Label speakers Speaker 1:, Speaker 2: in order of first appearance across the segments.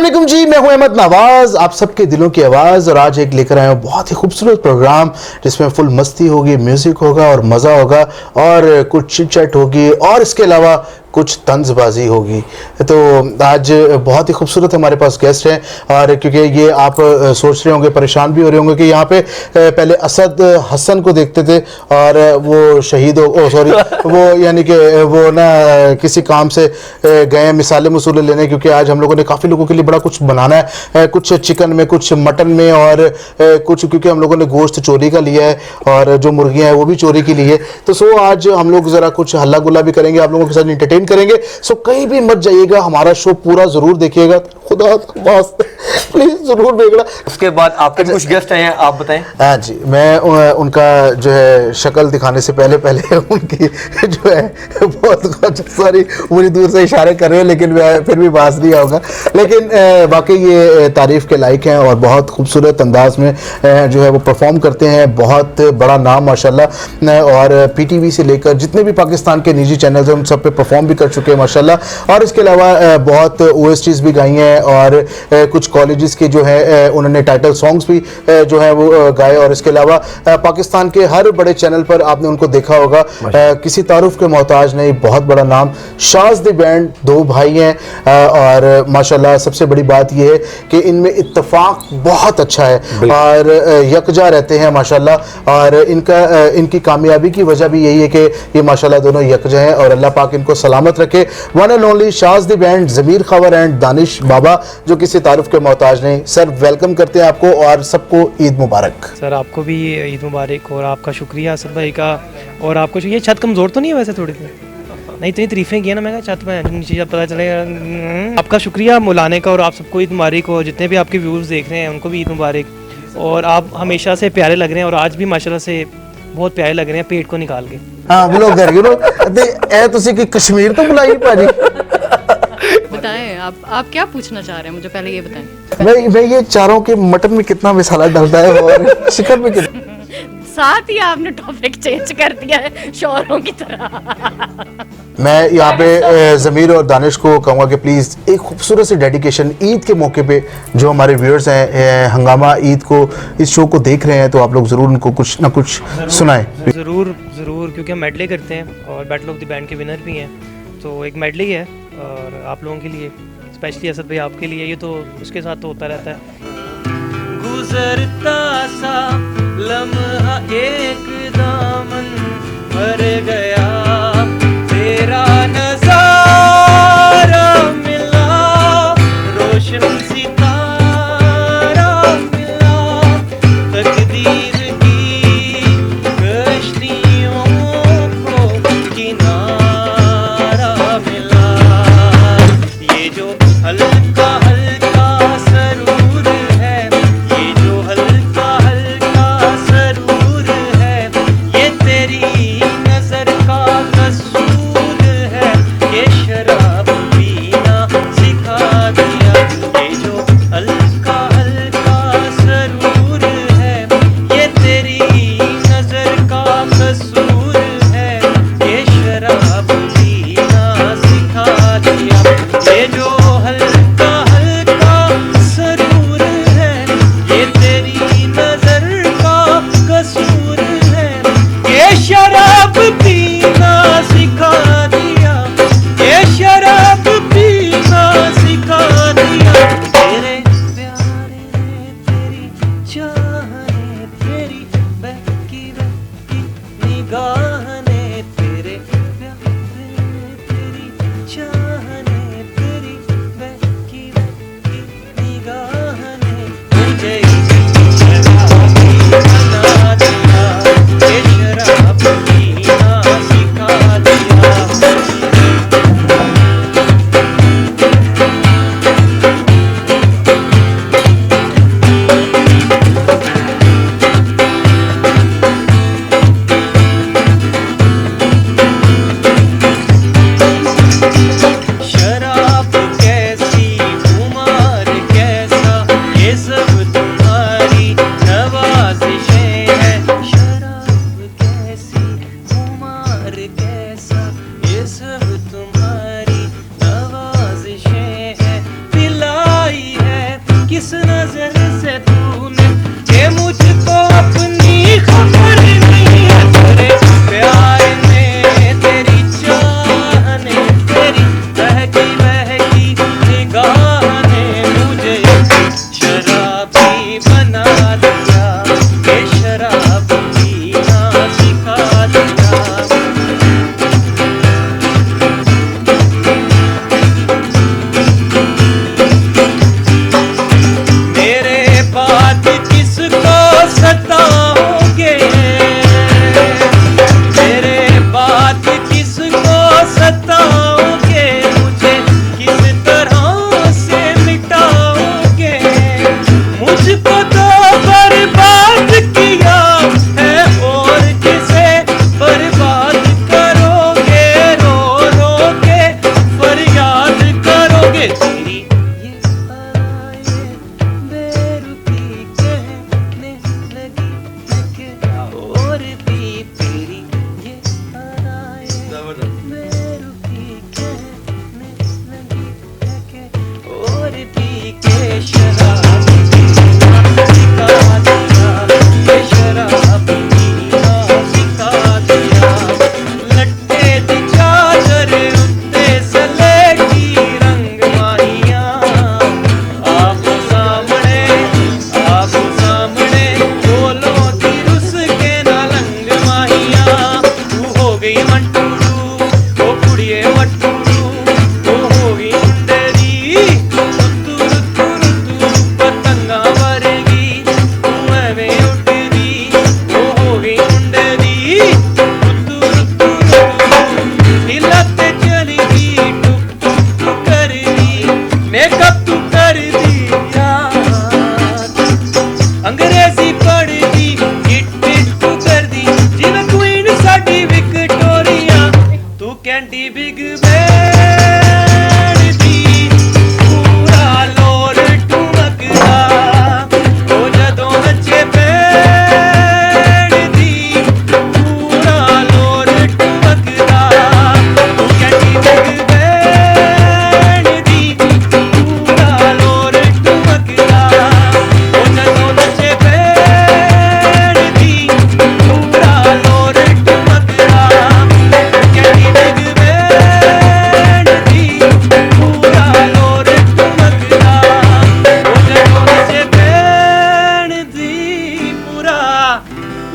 Speaker 1: अस्सलाम वालेकुम जी, मैं हूं अहमद नवाज, आप सबके दिलों की आवाज़। और आज एक लेकर आया हूं बहुत ही खूबसूरत प्रोग्राम जिसमें फुल मस्ती होगी, म्यूज़िक होगा और मज़ा होगा और कुछ चिट चैट होगी और इसके अलावा कुछ तंजबाजी होगी। तो आज बहुत ही खूबसूरत हमारे पास गेस्ट हैं और क्योंकि ये आप सोच रहे होंगे, परेशान भी हो रहे होंगे कि यहाँ पे पहले असद हसन को देखते थे और वो शहीद हो सॉरी वो यानी कि वो ना किसी काम से गए मिसाले मसूले लेने, क्योंकि आज हम लोगों ने काफ़ी लोगों के लिए बड़ा कुछ बनाना है, कुछ चिकन में, कुछ मटन में और कुछ क्योंकि हम लोगों ने गोश्त चोरी का लिया है और जो मुर्गियाँ हैं वो भी चोरी की ली है। तो सो आज हम लोग ज़रा कुछ हल्ला गुल्ला भी करेंगे, आप लोगों के साथ इंटरटेन करेंगे। सो कहीं भी मत जाइएगा, हमारा शो पूरा जरूर देखिएगा, खुदा प्लीज जरूर देखना।
Speaker 2: उसके बाद आपके कुछ गेस्ट आए हैं, आप बताएं।
Speaker 1: हाँ जी, मैं उनका जो है शक्ल दिखाने से पहले उनकी जो है बहुत सारी मुझे दूर से इशारे कर रहे हैं, लेकिन मैं फिर भी पास नहीं आऊँगा। लेकिन वाकई ये तारीफ़ के लायक हैं और बहुत खूबसूरत अंदाज में जो है वो परफॉर्म करते हैं। बहुत बड़ा नाम माशाल्लाह, और PTV से लेकर जितने भी पाकिस्तान के निजी चैनल्स हैं उन सब पे परफॉर्म भी कर चुके हैं माशाल्लाह। और इसके अलावा बहुत OSTs भी गाई हैं और कुछ कॉलेजेस के जो है उन्होंने टाइटल सॉन्ग्स भी जो है वो गाए। और इसके अलावा पाकिस्तान के हर बड़े चैनल पर आपने उनको देखा होगा, किसी तारुफ के मोहताज नहीं, बहुत बड़ा नाम। शाज द बैंड, दो भाई हैं और माशाल्लाह सबसे बड़ी बात यह है कि इनमें इत्तेफाक बहुत अच्छा है और यकजा रहते हैं माशाल्लाह। और इनकी कामयाबी की वजह भी यही है कि ये माशाल्लाह दोनों यकजा हैं और अल्लाह पाक इनको सलामत रखे। One and only Shaz the band, Zameer खबर एंड दानिश बाबा, जो किसी तारुफ के मोहताज नहीं। सर वेलकम करते हैं आपको और सबको ईद मुबारक।
Speaker 3: सर आपको भी ईद मुबारक और आपका शुक्रिया असद भाई का। और आपको ये छत कमज़ोर तो नहीं है वैसे थोड़ी सी? नहीं, इतनी तारीफ़ें की ना, मैं छत में नीचे जब पता चलेगा। आपका शुक्रिया मुलाने का और आप सबको ईद मुबारक हो। जितने भी आपके व्यूज़ देख रहे हैं उनको भी ईद मुबारक। और आप हमेशा से प्यारे लग रहे हैं और आज भी माशाल्लाह से बहुत प्यारे लग रहे हैं, पेट को निकाल के।
Speaker 1: हाँ ब्लॉगर यू नो ए तुसी की कश्मीर तो बुलाई भाजी।
Speaker 4: बताएं आप क्या पूछना चाह रहे हैं, मुझे पहले ये बताएं।
Speaker 1: मैं ये चारों के मटन में कितना मसाला डलता है और चिकन में कितना।
Speaker 4: साथ ही आपने टॉपिक चेंज कर दिया है शौरों की तरह।
Speaker 1: मैं यहाँ पे ज़मीर और दानिश को कहूँगा कि प्लीज़ एक खूबसूरत सी डेडिकेशन ईद के मौके पे जो हमारे व्यूअर्स हैं हंगामा ईद को इस शो को देख रहे हैं, तो आप लोग ज़रूर उनको कुछ ना कुछ सुनाएं।
Speaker 3: ज़रूर क्योंकि हम मेडले करते हैं और बैटल ऑफ द बैंड के विनर भी हैं, तो एक मेडले है और आप लोगों के लिए स्पेशली असद भाई आपके लिए। ये तो उसके साथ तो होता रहता है। गुजरता सा लम्हा एक दामन भर गया, तेरा नज़ारा मिला, रोशन सितारा मिला, तकदीर की कश्तियों को किनारा मिला। ये जो हल्का हल्का सरूर है, ये जो हल्का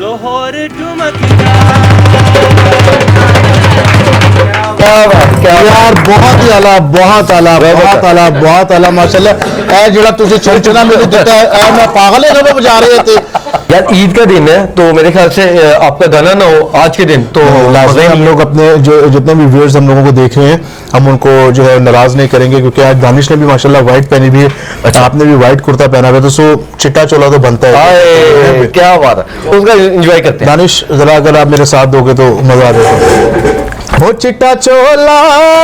Speaker 3: लाहौर
Speaker 1: यार बहुत ही आला बहुत आला बहुत आला बहुत आला माशाल्लाह ए जेड़ा तुसी छंछना मेनू दिता है ए मैं पागल है ना बजा रहे थे
Speaker 2: यार ईद का दिन है तो मेरे ख्याल से आपका गाना ना हो आज के दिन तो
Speaker 1: लाजमी हम लोग अपने जो जितने भी व्यूअर्स हम लोगों को देख रहे हैं हम उनको जो है नाराज नहीं करेंगे क्योंकि आज दानिश ने भी माशाल्लाह व्हाइट पहनी भी है अच्छा आपने भी व्हाइट कुर्ता पहना हुआ है तो सो चिट्टा चोला तो बनता है
Speaker 2: आए, क्या बात है उसका एंजॉय करते हैं।
Speaker 1: दानिश जरा अगर आप मेरे साथ दोगे तो मजा आ जाएगा। हो चिट्टा चोला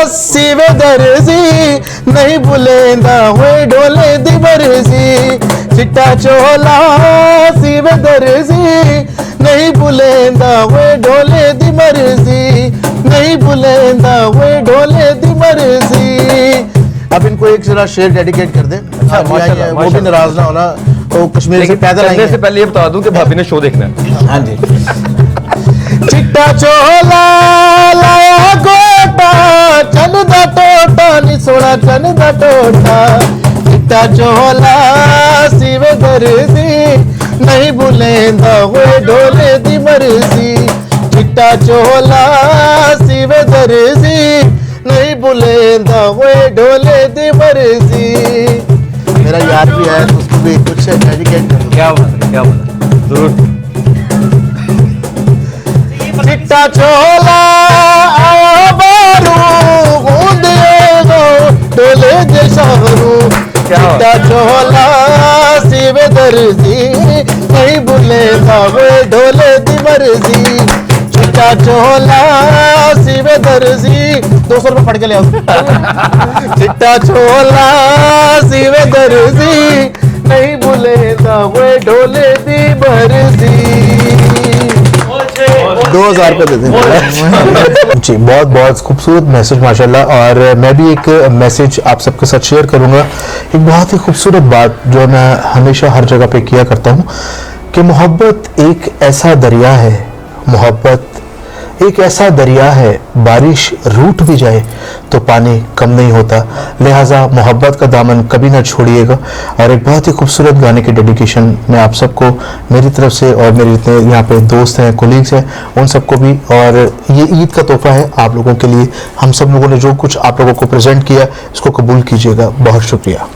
Speaker 1: सीवे दर्जी नहीं भुलेंदा होए डोले दी बरजी चिट्टा चोला सीवे दर्जी नहीं भुलेंदा होए डोले दी मर्जी नहीं भुलेंदा होए डोले दी मर्जी। अब इनको एक जरा शेर डेडिकेट कर दें
Speaker 2: माशाल्लाह,
Speaker 1: वो भी नाराज ना होना तो कश्मीर से पैदल
Speaker 2: करने
Speaker 1: आएंगे।
Speaker 2: से पहले ये बता दूं कि भाभी ने शो देखना है।
Speaker 1: हाँ जी चिट्टा चोला लाया गोटा चन दा टोटा नी सोना चन दा टोटा चिट्टा चोला सीवे दर्जी नहीं भुलेंदा होए डोले दी मर्जी चिट्टा चोला सीवे दर्जी नहीं भुलेंदा होए डोले दी मर्जी। मेरा यार भी है तो उसको भी कुछ डेडिकेट करो।
Speaker 2: क्या बात है जरूर।
Speaker 1: चिट्टा चोला आया बारू गूंदिएगो डोले दे शहरू चिट्टा चोला सीवे दर्जी नहीं भुलेंदा होए डोले दी मर्जी चिट्टा चोला सीवे दर्जी 200 रुपये पढ़ के ले आओ चिट्टा चोला सीवे दर्जी नहीं भुलेंदा होए डोले दी मर्जी 2000 रुपये दे दें जी। बहुत बहुत खूबसूरत मैसेज माशाल्लाह और मैं भी एक मैसेज आप सबके साथ शेयर करूंगा। एक बहुत ही खूबसूरत बात जो मैं हमेशा हर जगह पे किया करता हूं कि मोहब्बत एक ऐसा दरिया है मोहब्बत एक ऐसा दरिया है बारिश रूठ भी जाए तो पानी कम नहीं होता लिहाजा मोहब्बत का दामन कभी ना छोड़िएगा। और एक बहुत ही खूबसूरत गाने की डेडिकेशन मैं आप सबको मेरी तरफ से और मेरे जितने यहाँ पे दोस्त हैं कोलीग्स हैं उन सबको भी और ये ईद का तोहफा है आप लोगों के लिए हम सब लोगों ने जो कुछ आप लोगों को प्रेजेंट किया इसको कबूल कीजिएगा। बहुत शुक्रिया।